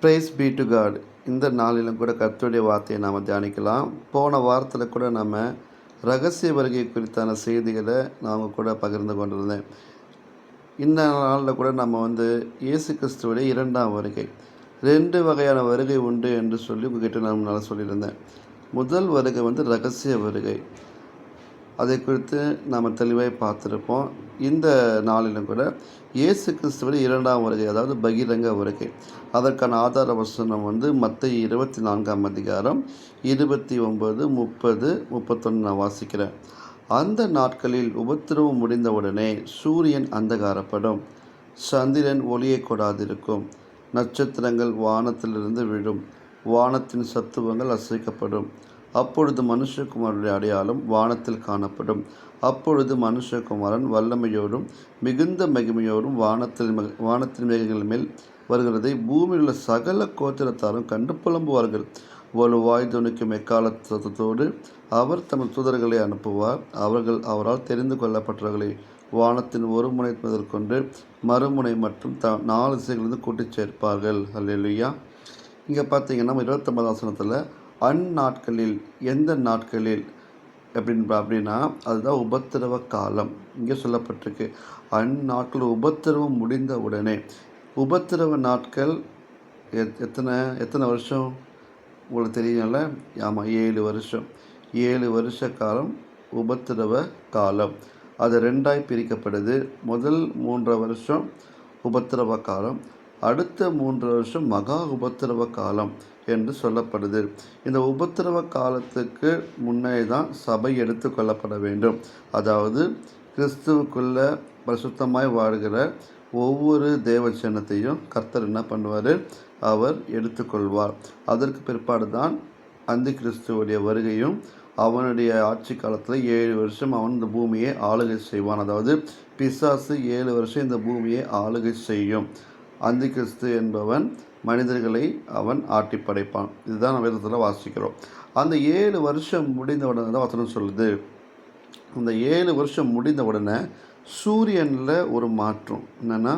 Price B to God. இந்த நாளிலும் கூட கர்த்தருடைய வார்த்தையை நாம் தியானிக்கலாம். போன வாரத்தில் கூட நம்ம ரகசிய வருகை குறித்தான செய்திகளை நாம் கூட பகிர்ந்து கொண்டிருந்தேன். இந்த நாளில் கூட நம்ம இயேசு கிறிஸ்துவுடைய 2ஆம் வருகை, 2 வகையான வருகை உண்டு என்று சொல்லி உங்ககிட்ட நான் நல்லா சொல்லியிருந்தேன். முதல் வருகை ரகசிய வருகை. அதை குறித்து நாம் தெளிவாக பார்த்துருப்போம். இந்த நாளிலும் கூட இயேசு கிறிஸ்துவுடைய 2ஆம் வருகை, அதாவது பகிரங்க வருகை, அதற்கான ஆதார வசனம் மத்தேயு 24ஆம் அதிகாரம் 29, 30, 31 நான் வாசிக்கிறேன். அந்த நாட்களில் உபத்திரவம் முடிந்தவுடனே சூரியன் அந்தகாரப்படும், சந்திரன் ஒளியை கொடாதிருக்கும், நட்சத்திரங்கள் வானத்திலிருந்து விழும், வானத்தின் சத்துவங்கள் அசைக்கப்படும். அப்பொழுது மனுஷகுமாரனுடைய அடையாளம் வானத்தில் காணப்படும். அப்பொழுது மனுஷகுமாரன் வல்லமையோடும் மிகுந்த மகிமையோடும் வானத்தின் மேகங்கள் மேல் வருகிறதை பூமியில் உள்ள சகல கோத்திரத்தாரும் கண்டு புலம்புவார்கள். வலுவாய் துணிக்கும் எக்கால சத்தத்தோடு அவர் தமது தூதர்களை அனுப்புவார். அவர்கள் அவரால் தெரிந்து கொள்ளப்பட்டவர்களை வானத்தின் ஒரு முனை முதற்கொண்டு மறுமுனை மற்றும் 4 திசைகளிலிருந்து கூட்டிச் சேர்ப்பார்கள். அல்லேலூயா. இங்கே பார்த்தீங்கன்னா 29 வசனத்தில் அந்நாட்களில், எந்த நாட்களில் அப்படின்னா அதுதான் உபத்திரவ காலம். இங்கே சொல்லப்பட்டிருக்கு அந்நாட்கள் உபத்திரவம் முடிந்த உடனே. உபத்திரவ நாட்கள் எத்தனை வருஷம் உங்களுக்கு தெரியும்ல? ஆமாம், 7 வருஷம். 7 வருஷ காலம் உபத்திரவ காலம். அது 2ஆய் பிரிக்கப்படுது. முதல் 3 வருஷம் உபத்திரவ காலம், அடுத்த 3 வருஷம் மகா உபத்திரவ காலம் என்று சொல்லப்படுது. இந்த உபத்திரவ காலத்துக்கு முன்னே தான் சபை எடுத்து கொள்ளப்பட வேண்டும். அதாவது கிறிஸ்துவுக்குள்ள பரிசுத்தமாய் வாழ்கிற ஒவ்வொரு தேவச்சனத்தையும் கர்த்தர் என்ன பண்ணுவார்? அவர் எடுத்துக்கொள்வார். அதற்கு பிற்பாடு தான் அந்த கிறிஸ்துவுடைய வருகையும், அவனுடைய ஆட்சி காலத்தில் 7 வருஷம் அவன் இந்த பூமியை ஆளுகை செய்வான். அதாவது பிசாசு 7 வருஷம் இந்த பூமியை ஆளுகை செய்யும். அந்த கிறிஸ்து என்பவன் மனிதர்களை அவன் ஆட்டி படைப்பான். இதுதான் நம்ம வேதத்தில் வாசிக்கிறோம். அந்த 7 வருஷம் முடிந்த உடனே தான் வசனம் சொல்லுது, அந்த 7 வருஷம் முடிந்த உடனே சூரியனில் ஒரு மாற்றம். என்னென்னா,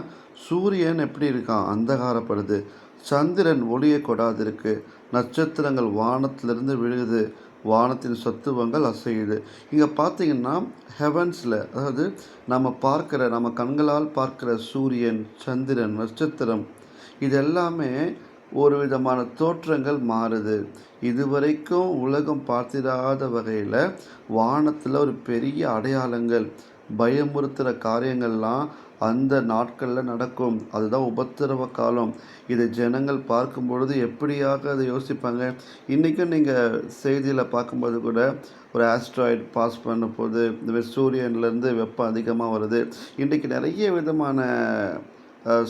சூரியன் எப்படி இருக்கான்? அந்தகாரப்படுது. சந்திரன் ஒளியை கொடாதிருக்கு. நட்சத்திரங்கள் வானத்திலிருந்து விழுகுது. வானத்தின் சத்துவங்கள் அசையுது. இங்கே பார்த்தீங்கன்னா ஹெவன்ஸில், அதாவது நம்ம கண்களால் பார்க்குற சூரியன், சந்திரன், நட்சத்திரம், இதெல்லாமே ஒரு விதமான தோற்றங்கள் மாறுது. இதுவரைக்கும் உலகம் பார்த்திராத வகையில் வானத்தில் ஒரு பெரிய அடையாளங்கள், பயமுறுத்துகிற காரியங்கள்லாம் அந்த நாட்களில் நடக்கும். அதுதான் உபத்திரவ காலம். இதை ஜனங்கள் பார்க்கும் பொழுது எப்படியாக அதை யோசிப்பாங்க? இன்றைக்கும் நீங்கள் செய்தியில் பார்க்கும்போது கூட ஒரு ஆஸ்ட்ராய்டு பாஸ் பண்ண போது இந்த சூரியன்லேருந்து வெப்பம் அதிகமாக வருது. இன்றைக்கி நிறைய விதமான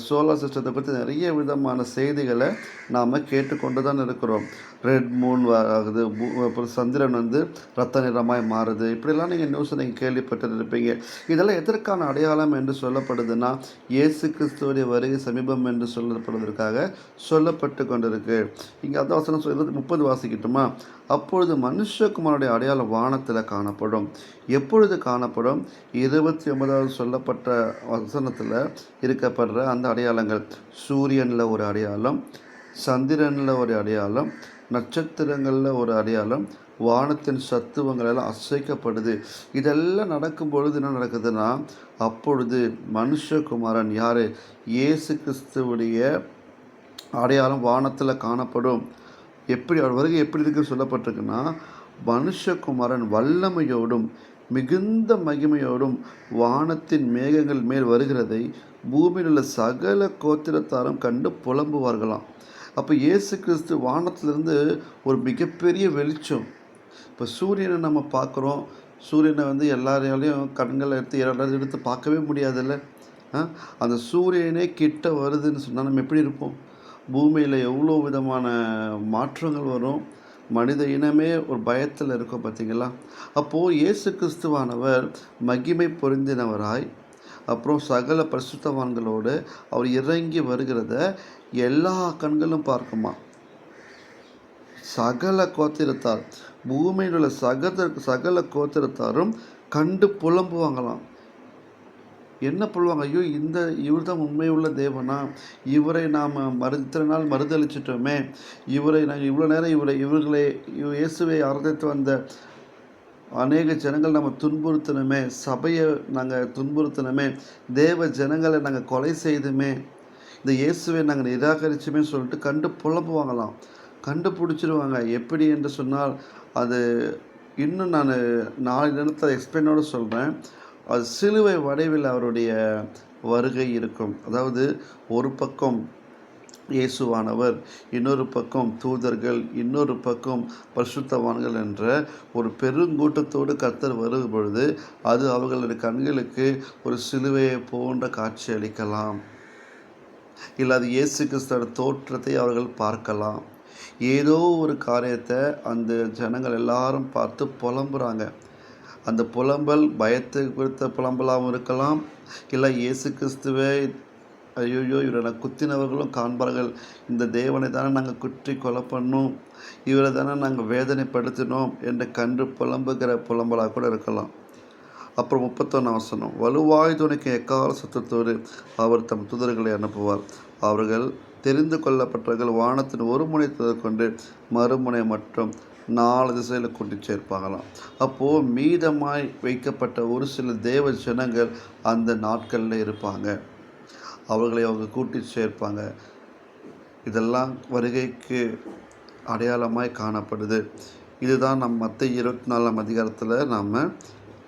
சோலார் சிஸ்டத்தை பற்றி நிறைய விதமான செய்திகளை நாம் கேட்டுக்கொண்டு தான் இருக்கிறோம். ரெட் மூன் ஆகுது, அப்புறம் சந்திரன் ரத்த நிறமாய் மாறுது. இப்படிலாம் நீங்கள் நியூஸை கேள்விப்பட்டு இருப்பீங்க. இதெல்லாம் எதற்கான அடையாளம் என்று சொல்லப்படுதுன்னா, இயேசு கிறிஸ்துவுடைய வருகை சமீபம் என்று சொல்லப்படுவதற்காக சொல்லப்பட்டு கொண்டிருக்கு. இங்கே அந்த வசனம் 30 வாசிக்கிட்டுமா? அப்பொழுது மனுஷகுமாரனுடைய அடையாளம் வானத்தில் காணப்படும். எப்பொழுது காணப்படும்? 29வது சொல்லப்பட்ட வசனத்தில் இருக்கப்படுற அந்த அடையாளங்கள், சூரியனில் ஒரு அடையாளம், சந்திரனில் ஒரு அடையாளம், நட்சத்திரங்களில் ஒரு அடையாளம், வானத்தின் சத்துவங்கள் எல்லாம் அசைக்கப்படுது. இதெல்லாம் நடக்கும் பொழுது என்ன நடக்குதுன்னா, அப்பொழுது மனுஷகுமாரன் யார்? இயேசு கிறிஸ்துவுடைய அடையாளம் வானத்தில் காணப்படும். எப்படி அவர் வருகை எப்படி இருக்குன்னு சொல்லப்பட்டிருக்குன்னா, மனுஷகுமாரன் வல்லமையோடும் மிகுந்த மகிமையோடும் வானத்தின் மேகங்கள் மேல் வருகிறதை பூமியில் உள்ள சகல கோத்திரத்தாரும் கண்டு புலம்புவார்களாம். அப்போ இயேசு கிறிஸ்து வானத்திலிருந்து ஒரு மிகப்பெரிய வெளிச்சம். இப்போ சூரியனை நம்ம பார்க்குறோம். சூரியனை எல்லாரையாலையும் கண்களை எடுத்து பார்க்கவே முடியாதுல்ல. அந்த சூரியனே கிட்ட வருதுன்னு சொன்னால் நம்ம எப்படி இருப்போம்? பூமியில் எவ்வளோ விதமான மாற்றங்கள் வரும். மனித இனமே ஒரு பயத்தில் இருக்கும், பார்த்தீங்களா? அப்போது இயேசு கிறிஸ்துவானவர் மகிமை பொருந்தினவராய், அப்புறம் சகல பரிசுத்தவான்களோடு அவர் இறங்கி வருகிறத எல்லா கண்களும் பார்க்குமா. சகல கோத்திரத்தார், பூமியில் உள்ள சகல கோத்திரத்தாரும் கண்டு புலம்புவாங்களாம். என்ன சொல்லுவாங்க, ஐயோ இவர் தான் உண்மையுள்ள தேவனா, இவரை நாம் இத்தனை நாள் மறுதளிச்சிட்டோமே, இவரை நாங்கள் இவ்வளோ நேரம் இயேசுவை ஆராதித்து வந்த அநேக ஜனங்கள் நம்ம துன்புறுத்தணுமே, சபையை நாங்கள் துன்புறுத்தணுமே, தேவ ஜனங்களை நாங்கள் கொலை செய்துமே, இந்த இயேசுவை நாங்கள் நிராகரிச்சுமே சொல்லிட்டு புலம்புவாங்களாம். கண்டுபிடிச்சிருவாங்க. எப்படி என்று சொன்னால், அது இன்னும் நான் 4 நிமிடத்தில் எக்ஸ்பிளைனோடு சொல்கிறேன். அது சிலுவை வடிவில் அவருடைய வருகை இருக்கும். அதாவது ஒரு பக்கம் இயேசுவானவர், இன்னொரு பக்கம் தூதர்கள், இன்னொரு பக்கம் பரிசுத்தவான்கள் என்ற ஒரு பெருங்கூட்டத்தோடு கர்த்தர் வரும் பொழுது அது அவர்களுடைய கண்களுக்கு ஒரு சிலுவையை போன்ற காட்சி அளிக்கலாம். இல்லை அது இயேசு கிறிஸ்துவோட தோற்றத்தை அவர்கள் பார்க்கலாம். ஏதோ ஒரு காரியத்தை அந்த ஜனங்கள் எல்லாரும் பார்த்து புலம்புறாங்க. அந்த புலம்பல் பயத்தை குறித்த புலம்பலாகவும் இருக்கலாம், இல்லை இயேசு கிறிஸ்துவை ஐயோயோ இவரை குத்தினவர்களும் காண்பார்கள், இந்த தேவனை தானே நாங்கள் குற்றி கொலை பண்ணோம், இவரை தானே நாங்கள் வேதனைப்படுத்தினோம் என்று புலம்புகிற புலம்பலாக கூட இருக்கலாம். அப்புறம் 31 வசனம், வலுவாய் துணைக்கு எக்கால சத்தத்தோடு அவர் தம் தூதர்களை அனுப்புவார், அவர்கள் தெரிந்து கொள்ளப்பட்டவர்கள் வானத்தின் ஒரு முனை கொண்டு மறுமுனை மற்றும் 4 திசையில் கூட்டி சேர்ப்பாங்களாம். அப்போது மீதமாய் வைக்கப்பட்ட ஒரு சில தேவ ஜனங்கள் அந்த நாட்களில் இருப்பாங்க, அவர்களை அவங்க கூட்டி சேர்ப்பாங்க. இதெல்லாம் வருகைக்கு அடையாளமாய் காணப்படுது. இதுதான் மத்தேயு 24 அதிகாரத்தில் நாம்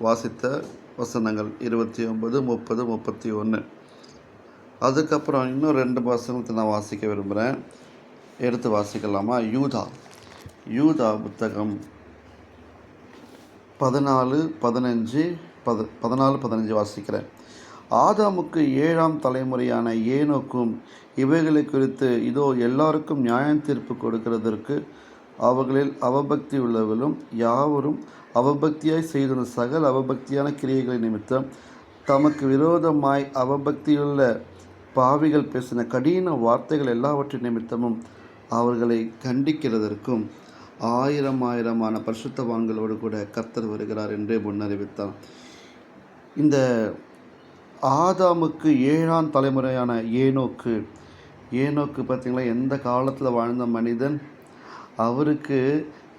வாசித்த வசனங்கள் 29, 30, 31. அதுக்கப்புறம் இன்னும் 2 வசனத்தை நான் வாசிக்க விரும்புகிறேன். எடுத்து வாசிக்கலாமா? யூதா புத்தகம் 14:15 வாசிக்கிறேன். ஆதாமுக்கு 7ஆம் தலைமுறையான ஏனோக்கும் இவைகளை குறித்து இதோ எல்லாருக்கும் நியாயம் தீர்ப்பு கொடுக்கிறதற்கு அவர்களில் அவபக்தி உள்ளவர்களும் யாவரும் அவபக்தியாய் செய்த சகல அவபக்தியான கிரியைகளை நிமித்தம் தமக்கு விரோதமாய் அவபக்தியுள்ள பாவிகள் பேசின கடின வார்த்தைகள் எல்லாவற்றின் நிமித்தமும் அவர்களை கண்டிக்கிறதற்கும் 1000 பரிசுத்தவான்களோடு கூட கர்த்தர் வருகிறார் என்றே முன்னறிவித்தார். இந்த ஆதாமுக்கு 7ஆம் தலைமுறையான ஏனோக்கு பார்த்திங்களா, எந்த காலத்தில் வாழ்ந்த மனிதன், அவருக்கு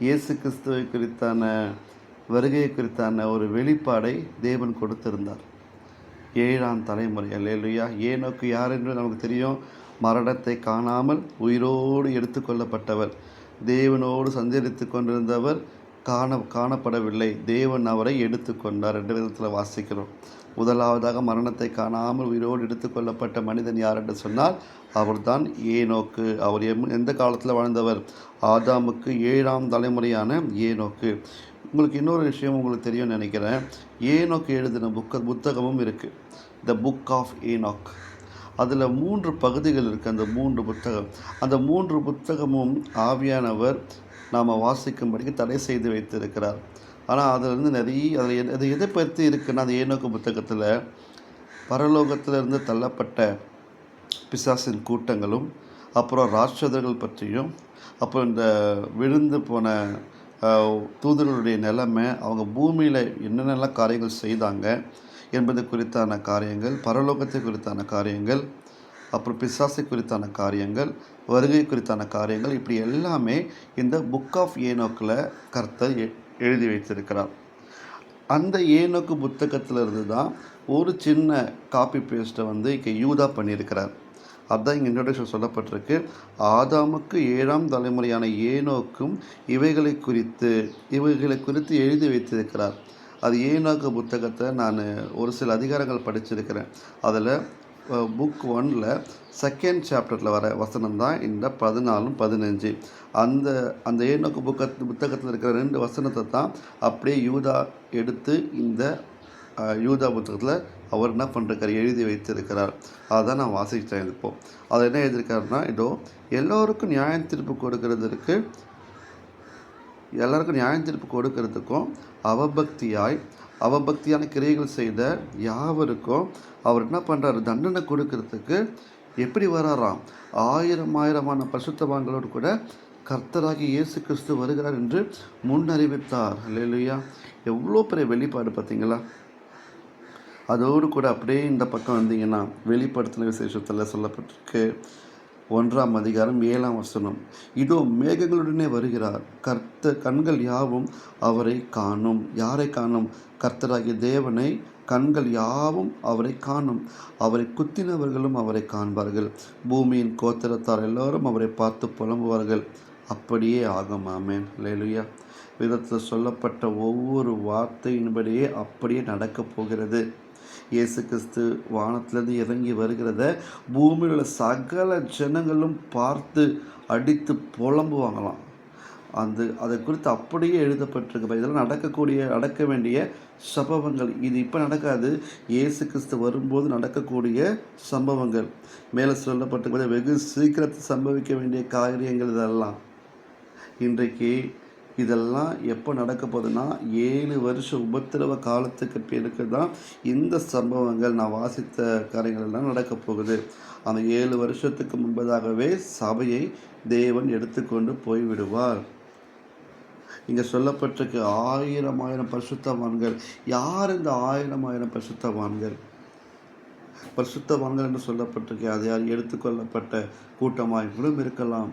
இயேசு கிறிஸ்துவை குறித்தான வருகையை குறித்தான ஒரு வெளிப்பாடை தேவன் கொடுத்திருந்தார். 7ஆம் தலைமுறை. அல்லேலூயா. ஏனோக்கு யார் என்று நமக்கு தெரியும். மரணத்தை காணாமல் உயிரோடு எடுத்துக்கொள்ளப்பட்டவர், தேவனோடு சஞ்சரித்து கொண்டிருந்தவர், காணப்படவில்லை, தேவன் அவரை எடுத்துக்கொண்டார் என்ற விதத்தில் வாசிக்கிறோம். முதலாவதாக மரணத்தை காணாமல் உயிரோடு எடுத்துக்கொள்ளப்பட்ட மனிதன் யார் என்று சொன்னால் அவர்தான் ஏனோக்கு. அவர் எந்த காலத்தில் வாழ்ந்தவர்? ஆதாமுக்கு 7ஆம் தலைமுறையான ஏனோக்கு. உங்களுக்கு இன்னொரு விஷயம் உங்களுக்கு தெரியும்னு நினைக்கிறேன். ஏனோக்கு எழுதின புத்தகமும் இருக்குது, த புக் ஆஃப் ஏனோக். அதில் 3 பகுதிகள் இருக்குது. அந்த 3 புத்தகமும் ஆவியானவர் நாம் வாசிக்கும்படிக்கு தடை செய்து வைத்திருக்கிறார். ஆனால் அதில் அது எதை பற்றி இருக்குன்னா, அந்த ஏனோக்கு புத்தகத்தில் பரலோகத்திலிருந்து தள்ளப்பட்ட பிசாசின் கூட்டங்களும், அப்புறம் ராட்சதர்கள் பற்றியும், அப்புறம் இந்த விழுந்து போன தூதர்களுடைய நிலைமை, அவங்க பூமியில் என்னென்னலாம் காரியங்கள் செய்தாங்க என்பது குறித்தான காரியங்கள், பரலோகத்தை குறித்தான காரியங்கள், அப்புறம் பிசாசை குறித்தான காரியங்கள், வருகை குறித்தான காரியங்கள், இப்படி எல்லாமே இந்த புக் ஆஃப் ஏனோக்கில் கர்த்தர் எழுதி வைத்திருக்கிறார். அந்த ஏனோக்கு புத்தகத்திலிருந்து தான் ஒரு சின்ன காப்பி பேஸ்ட்டை இங்கே யூதா பண்ணியிருக்கிறார். அதுதான் இங்கே இன்ட்ரோடக்ஷன் சொல்லப்பட்டிருக்கு. ஆதாமுக்கு 7ஆம் தலைமுறையான ஏனோக்கும் இவைகளை குறித்து எழுதி வைத்திருக்கிறார். அது ஏனோக்கு புத்தகத்தை நான் ஒரு சில அதிகாரங்கள் படிச்சிருக்கிறேன். அதில் புக் 1ல் 2nd சாப்டரில் வர வசனம் தான் இந்த 14, 15. அந்த ஏனோக்கு புத்தகத்தில் இருக்கிற 2 வசனத்தை தான் அப்படியே யூதா எடுத்து இந்த யூதா புத்தகத்தில் அவர் என்ன பண்ணுறாரு, எழுதி வைத்திருக்கிறார். அதான் நான் வாசித்தேன். இப்போது அதை என்ன எழுதியிருக்காருன்னா, எல்லாருக்கும் நியாயம் தீர்ப்பு கொடுக்கறதுக்கும் அவபக்தியான கிரியைகள் செய்த யாவருக்கும் அவர் என்ன பண்ணுறாரு, தண்டனை கொடுக்கறதுக்கு எப்படி வராராம், 1000 பரிசுத்தவான்களோடு கூட கர்த்தராகி இயேசு கிறிஸ்து வருகிறார் என்று முன்னறிவித்தார். அல்லேலூயா. எவ்வளோ பெரிய வெளிப்பாடு பார்த்தீங்களா? அதோடு கூட அப்படியே இந்த பக்கம் வந்தீங்கன்னா வெளிப்படுத்தின விசேஷத்தில் சொல்லப்பட்டிருக்கு 1ஆம் அதிகாரம் 7ஆம் வசனம். இதோ மேகங்களுடனே வருகிறார், கண்கள் யாவும் அவரை காணும். யாரை காணும்? கர்த்தராகிய தேவனை கண்கள் யாவும் அவரை காணும். அவரை குத்தினவர்களும் அவரை காண்பார்கள். பூமியின் கோத்திரத்தார் எல்லோரும் அவரை பார்த்து புலம்புவார்கள். அப்படியே ஆகும். ஆமென். அல்லேலூயா. வேதத்தில் சொல்லப்பட்ட ஒவ்வொரு வார்த்தையின்படியே அப்படியே நடக்கப் போகிறது. இயேசு கிறிஸ்து வானத்திலிருந்து இறங்கி வருகிறத பூமியில் உள்ள சகல ஜனங்களும் பார்த்து அடித்து புலம்புவாங்களாம். அதை குறித்து அப்படியே எழுதப்பட்டிருக்கு. இதெல்லாம் நடக்க வேண்டிய சம்பவங்கள். இது இப்போ நடக்காது, இயேசு கிறிஸ்து வரும்போது நடக்கக்கூடிய சம்பவங்கள். மேலே சொல்லப்பட்டிருக்கிறது வெகு சீக்கிரத்தில் சம்பவிக்க வேண்டிய காரியங்கள் இதெல்லாம். இன்றைக்கு இதெல்லாம் எப்போ நடக்க போகுதுன்னா 7 வருஷ உபத்திரவ காலத்துக்கு பிறகு தான் இந்த சம்பவங்கள் நான் வாசித்த காரியங்கள் எல்லாம் நடக்க போகுது. அந்த 7 வருஷத்துக்கு முன்பதாகவே சபையை தேவன் எடுத்துக்கொண்டு போய்விடுவார். இங்கே சொல்லப்பட்டிருக்கு 1000 பரிசுத்தவான்கள். யார் இந்த 1000 பரிசுத்தவான்கள்? பரிசுத்தவான்கள் என்று சொல்லப்பட்டிருக்கு. அது யார்? எடுத்துக்கொள்ளப்பட்ட கூட்டமாகவும் இருக்கலாம்.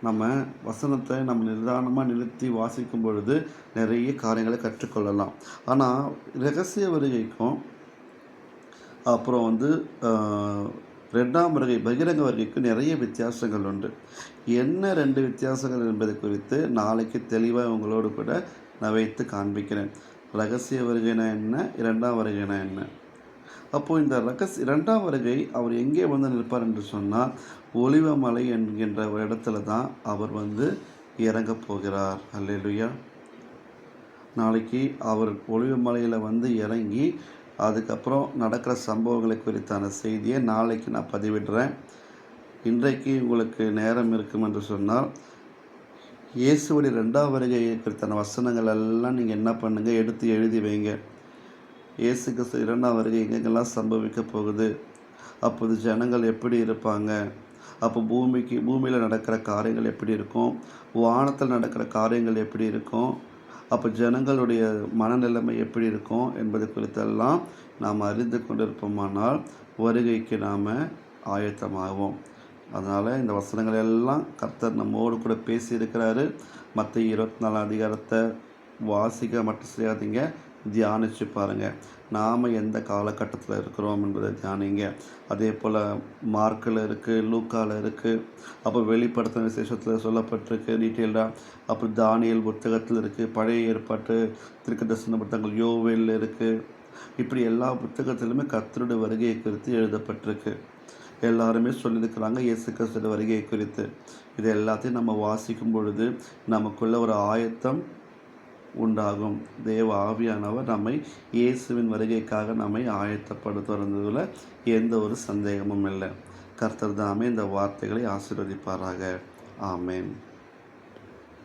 நம்ம வசனத்தை நம்ம நிதானமாக நிறுத்தி வாசிக்கும் பொழுது நிறைய காரியங்களை கற்றுக்கொள்ளலாம். ஆனால் இரகசிய வருகைக்கும் அப்புறம் 2ஆம் வருகை பகிரங்க வருகைக்கும் நிறைய வித்தியாசங்கள் உண்டு. என்ன 2 வித்தியாசங்கள் என்பதை குறித்து நாளைக்கு தெளிவாக உங்களோடு கூட நான் வைத்து காண்பிக்கிறேன். ரகசிய வருகைனா என்ன, 2ஆம் வருகைனா என்ன? அப்போது இந்த 2ஆம் வருகை அவர் எங்கே வந்து நிற்பார் என்று சொன்னால் ஒலிவமலை என்கின்ற ஒரு இடத்துல தான் அவர் இறங்கப் போகிறார். அல்லேலூயா. நாளைக்கு அவர் ஒலிவமலையில் இறங்கி அதுக்கப்புறம் நடக்கிற சம்பவங்களை குறித்தான செய்தியை நாளைக்கு நான் பதிவிடுறேன். இன்றைக்கு உங்களுக்கு நேரம் இருக்கும் என்று சொன்னால் இயேசுவுடைய 2ஆம் வருகையை குறித்தான வசனங்கள் எல்லாம் நீங்கள் என்ன பண்ணுங்கள், எடுத்து எழுதி வைங்க. இயேசு கிறிஸ்து 2ஆம் வருகை எங்கெங்கெல்லாம் சம்பவிக்க போகுது, அப்போது ஜனங்கள் எப்படி இருப்பாங்க, அப்போ பூமியில் நடக்கிற காரியங்கள் எப்படி இருக்கும், வானத்தில் நடக்கிற காரியங்கள் எப்படி இருக்கும், அப்போ ஜனங்களுடைய மனநிலைமை எப்படி இருக்கும் என்பது குறித்தெல்லாம் நாம் அறிந்து கொண்டிருப்போமானால் வருகைக்கு நாம் ஆயத்தமாகும். அதனால் இந்த வசனங்கள் எல்லாம் கர்த்தர் நம்மோடு கூட பேசியிருக்கிறாரு. மத்தேயு 24 அதிகாரத்தை வாசிக்க மட்டும் செய்யாதீங்க, தியானித்து பாருங்கள். நாம் எந்த காலகட்டத்தில் இருக்கிறோம் என்பதை தியானிங்க. அதே போல் மார்க்கில் இருக்குது, லூக்காவில் இருக்குது, அப்போ வெளிப்படுத்தின விசேஷத்தில் சொல்லப்பட்டிருக்கு டீட்டெயில்டாக. அப்புறம் தானியேல் புத்தகத்தில் இருக்குது, பழைய ஏற்பாட்டு தீர்க்கதரிசன புத்தகங்கள் யோவேலில் இருக்குது. இப்படி எல்லா புத்தகத்திலுமே கர்த்தருடைய வருகையை குறித்து எழுதப்பட்டிருக்கு. எல்லாருமே சொல்லியிருக்கிறாங்க இயேசு கிறிஸ்துவின் வருகையை குறித்து. இது எல்லாத்தையும் நம்ம வாசிக்கும் பொழுது நமக்குள்ள ஒரு ஆயத்தம் உண்டாகும். தேவ ஆவியானவர் நம்மை இயேசுவின் வருகைக்காக நம்மை ஆயத்தப்படுத்துவதில் எந்த ஒரு சந்தேகமும் இல்லை. கர்த்தர் தாமே இந்த வார்த்தைகளை ஆசீர்வதிப்பாராக. ஆமேன்.